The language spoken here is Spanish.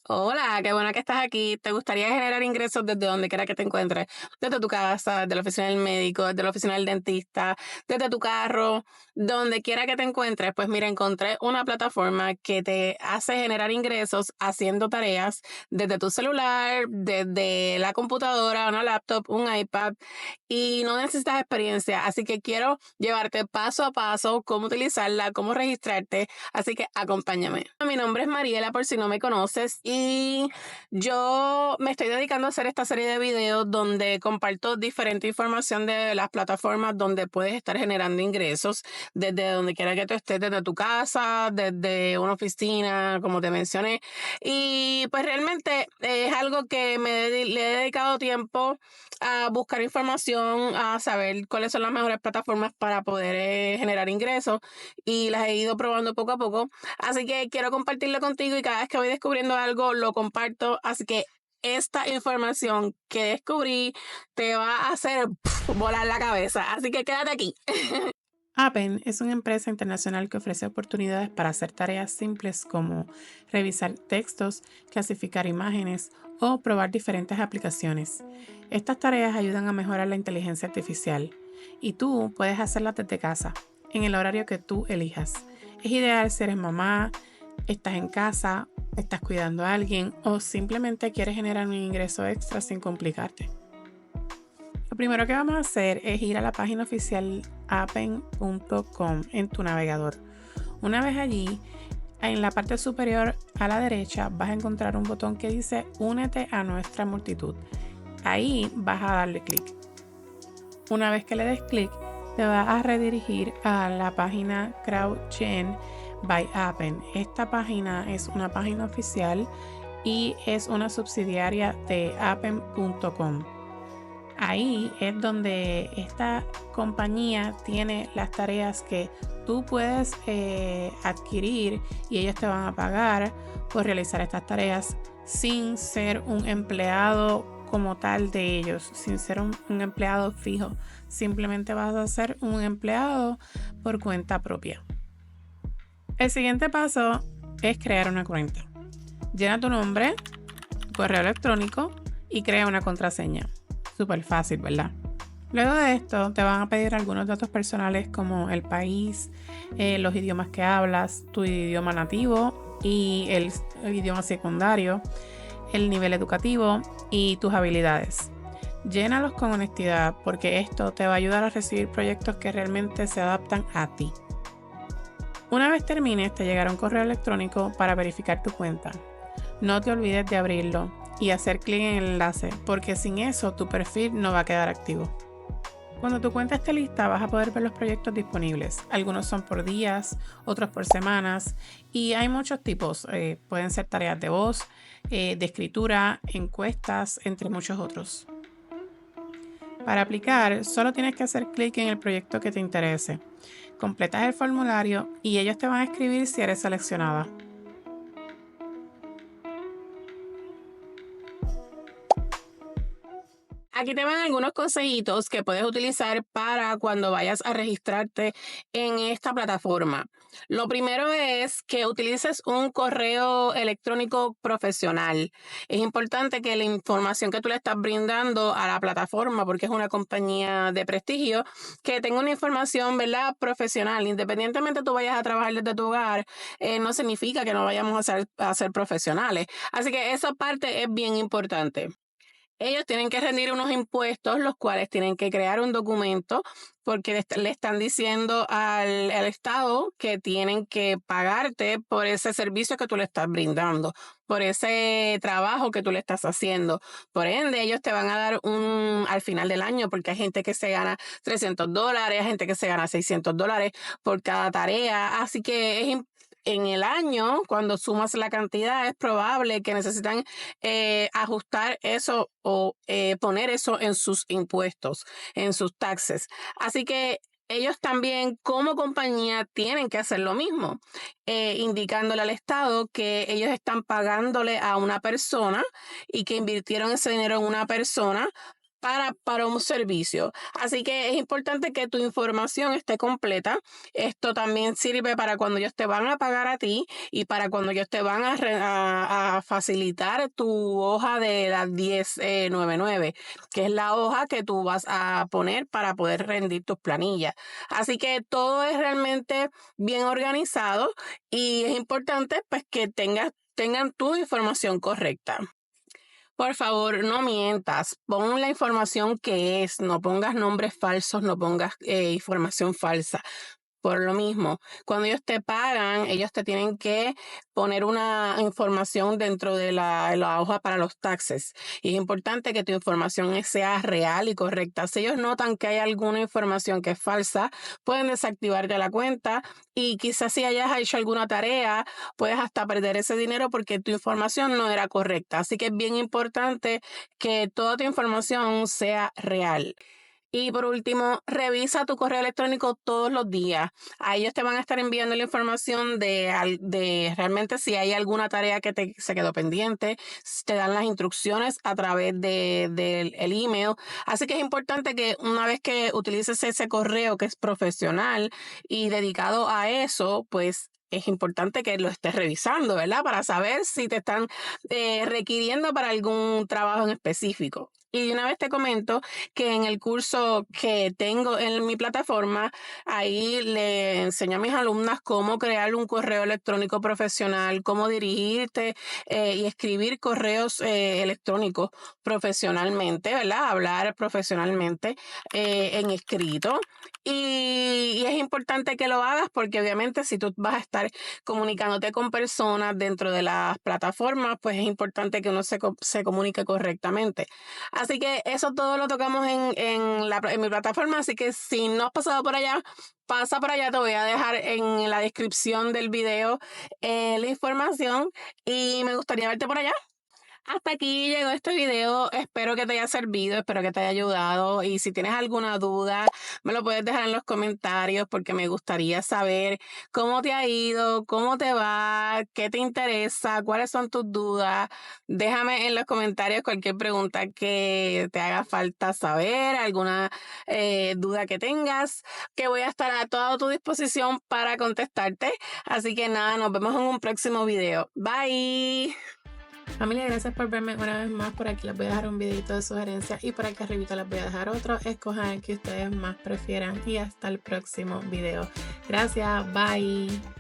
Hola, qué bueno que estás aquí. ¿Te gustaría generar ingresos desde donde quiera que te encuentres? Desde tu casa, desde la oficina del médico, desde la oficina del dentista, desde tu carro, donde quiera que te encuentres. Pues mira, encontré una plataforma que te hace generar ingresos haciendo tareas desde tu celular, desde la computadora, una laptop, un iPad y no necesitas experiencia. Así que quiero llevarte paso a paso cómo utilizarla, cómo registrarte. Así que acompáñame. Mi nombre es Mariela, por si no me conoces, y yo me estoy dedicando a hacer esta serie de videos donde comparto diferente información de las plataformas donde puedes estar generando ingresos desde donde quiera que tú estés, desde tu casa, desde una oficina, como te mencioné. Y pues realmente es algo que le he dedicado tiempo a buscar información, a saber cuáles son las mejores plataformas para poder generar ingresos y las he ido probando poco a poco. Así que quiero compartirlo contigo y cada vez que voy descubriendo algo lo comparto. Así que esta información que descubrí te va a hacer volar la cabeza. Así que quédate aquí. Appen es una empresa internacional que ofrece oportunidades para hacer tareas simples como revisar textos, clasificar imágenes o probar diferentes aplicaciones. Estas tareas ayudan a mejorar la inteligencia artificial y tú puedes hacerlas desde casa, en el horario que tú elijas. Es ideal si eres mamá, estás en casa, estás cuidando a alguien o simplemente quieres generar un ingreso extra sin complicarte. Lo primero que vamos a hacer es ir a la página oficial appen.com en tu navegador. Una vez allí, en la parte superior a la derecha vas a encontrar un botón que dice Únete a nuestra multitud. Ahí vas a darle clic. Una vez que le des clic, te va a redirigir a la página CrowdGen by Appen. Esta página es una página oficial y es una subsidiaria de appen.com. Ahí es donde esta compañía tiene las tareas que tú puedes adquirir y ellos te van a pagar por realizar estas tareas sin ser un empleado como tal de ellos, sin ser un empleado fijo. Simplemente vas a ser un empleado por cuenta propia. El siguiente paso es crear una cuenta. Llena tu nombre, tu correo electrónico y crea una contraseña. Súper fácil, ¿verdad? Luego de esto, te van a pedir algunos datos personales como el país, los idiomas que hablas, tu idioma nativo y el idioma secundario, el nivel educativo y tus habilidades. Llénalos con honestidad porque esto te va a ayudar a recibir proyectos que realmente se adaptan a ti. Una vez termines, te llegará un correo electrónico para verificar tu cuenta. No te olvides de abrirlo y hacer clic en el enlace, porque sin eso tu perfil no va a quedar activo. Cuando tu cuenta esté lista, vas a poder ver los proyectos disponibles. Algunos son por días, otros por semanas y hay muchos tipos. Pueden ser tareas de voz, de escritura, encuestas, entre muchos otros. Para aplicar, solo tienes que hacer clic en el proyecto que te interese. Completas el formulario y ellos te van a escribir si eres seleccionada. Aquí te van algunos consejitos que puedes utilizar para cuando vayas a registrarte en esta plataforma. Lo primero es que utilices un correo electrónico profesional. Es importante que la información que tú le estás brindando a la plataforma, porque es una compañía de prestigio, que tenga una información, ¿verdad?, profesional. Independientemente tú vayas a trabajar desde tu hogar, no significa que no vayamos a ser profesionales. Así que esa parte es bien importante. Ellos tienen que rendir unos impuestos, los cuales tienen que crear un documento porque le están diciendo al Estado que tienen que pagarte por ese servicio que tú le estás brindando, por ese trabajo que tú le estás haciendo. Por ende, ellos te van a dar al final del año, porque hay gente que se gana $300, hay gente que se gana $600 por cada tarea. Así que en el año, cuando sumas la cantidad, es probable que necesitan ajustar eso o poner eso en sus impuestos, en sus taxes. Así que ellos también como compañía tienen que hacer lo mismo, indicándole al Estado que ellos están pagándole a una persona y que invirtieron ese dinero en una persona para un servicio. Así que es importante que tu información esté completa. Esto también sirve para cuando ellos te van a pagar a ti y para cuando ellos te van a facilitar tu hoja de las 1099, que es la hoja que tú vas a poner para poder rendir tus planillas. Así que todo es realmente bien organizado y es importante pues que tengan tu información correcta. Por favor, no mientas, pon la información que es, no pongas nombres falsos, no pongas información falsa. Por lo mismo, cuando ellos te pagan, ellos te tienen que poner una información dentro de la hoja para los taxes. Y es importante que tu información sea real y correcta. Si ellos notan que hay alguna información que es falsa, pueden desactivarte la cuenta y quizás si hayas hecho alguna tarea, puedes hasta perder ese dinero porque tu información no era correcta. Así que es bien importante que toda tu información sea real. Y por último, revisa tu correo electrónico todos los días. A ellos te van a estar enviando la información de realmente si hay alguna tarea que se quedó pendiente. Te dan las instrucciones a través del el email. Así que es importante que una vez que utilices ese correo que es profesional y dedicado a eso, pues es importante que lo estés revisando, ¿verdad? Para saber si te están requiriendo para algún trabajo en específico. Y de una vez te comento que en el curso que tengo en mi plataforma, ahí le enseño a mis alumnas cómo crear un correo electrónico profesional, cómo dirigirte y escribir correos electrónicos profesionalmente, ¿verdad? Hablar profesionalmente en escrito. Y es importante que lo hagas porque obviamente si tú vas a estar comunicándote con personas dentro de las plataformas, pues es importante que uno se comunique correctamente. Así que eso todo lo tocamos en mi plataforma, así que si no has pasado por allá, pasa por allá, te voy a dejar en la descripción del video la información y me gustaría verte por allá. Hasta aquí llegó este video, espero que te haya servido, espero que te haya ayudado y si tienes alguna duda me lo puedes dejar en los comentarios porque me gustaría saber cómo te ha ido, cómo te va, qué te interesa, cuáles son tus dudas. Déjame en los comentarios cualquier pregunta que te haga falta saber, alguna duda que tengas, que voy a estar a toda tu disposición para contestarte. Así que nada, nos vemos en un próximo video. Bye. Familia, gracias por verme una vez más. Por aquí les voy a dejar un videito de sugerencias y por aquí arribita les voy a dejar otro. Escojan el que ustedes más prefieran y hasta el próximo video. Gracias, bye.